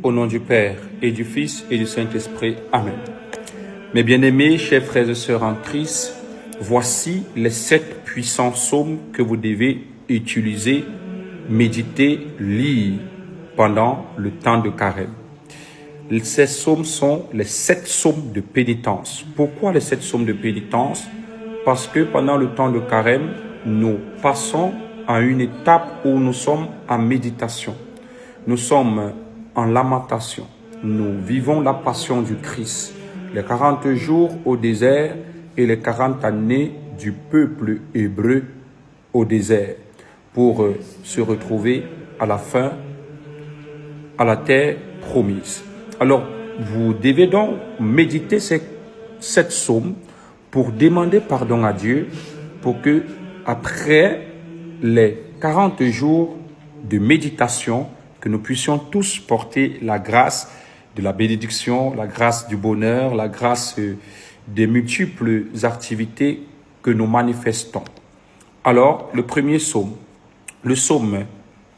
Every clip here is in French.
Au nom du Père et du Fils et du Saint-Esprit. Amen. Mes bien-aimés, chers frères et sœurs en Christ, voici les 7 puissants psaumes que vous devez utiliser, méditer, lire pendant le temps de carême. Ces psaumes sont les 7 psaumes de pénitence. Pourquoi les 7 psaumes de pénitence? Parce que pendant le temps de carême, nous passons à une étape où nous sommes en méditation. Nous sommes en lamentation. Nous vivons la passion du Christ. Les 40 jours au désert et les 40 années du peuple hébreu au désert pour se retrouver à la fin à la terre promise. Alors, vous devez donc méditer cette psaume pour demander pardon à Dieu pour que, après les 40 jours de méditation, que nous puissions tous porter la grâce de la bénédiction, la grâce du bonheur, la grâce des multiples activités que nous manifestons. Alors, le premier psaume, le psaume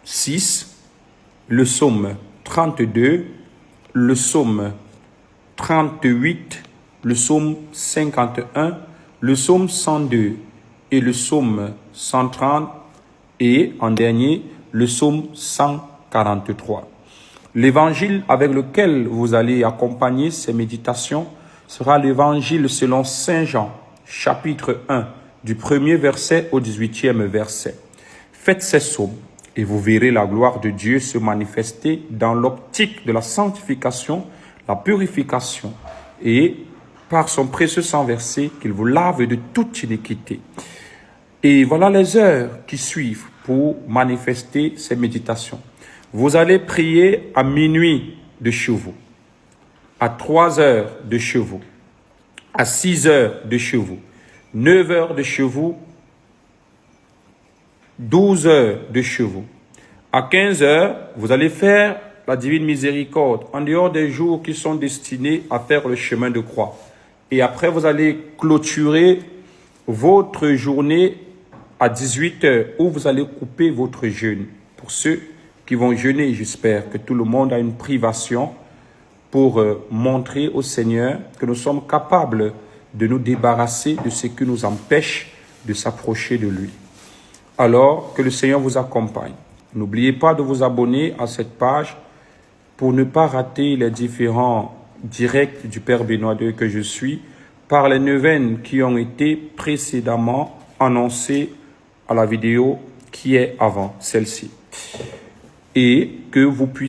6, le psaume 32, le psaume 38, le psaume 51, le psaume 102 et le psaume 130 et en dernier, le psaume 143. L'évangile avec lequel vous allez accompagner ces méditations sera l'évangile selon Saint Jean, chapitre 1, du 1er verset au 18e verset. Faites ces psaumes et vous verrez la gloire de Dieu se manifester dans l'optique de la sanctification, la purification et par son précieux sang versé qu'il vous lave de toute iniquité. Et voilà les heures qui suivent pour manifester ces méditations. Vous allez prier à minuit de chez vous, à 3 heures de chez vous, à 6 heures de chez vous, 9 heures de chez vous, 12 heures de chez vous. À 15 heures, vous allez faire la divine miséricorde en dehors des jours qui sont destinés à faire le chemin de croix. Et après, vous allez clôturer votre journée à 18 heures où vous allez couper votre jeûne. Pour ceux qui vont jeûner, j'espère que tout le monde a une privation pour montrer au Seigneur que nous sommes capables de nous débarrasser de ce qui nous empêche de s'approcher de lui. Alors, que le Seigneur vous accompagne. N'oubliez pas de vous abonner à cette page pour ne pas rater les différents directs du Père Benoît II que je suis par les neuvaines qui ont été précédemment annoncées à la vidéo qui est avant celle-ci. Et que vous puissiez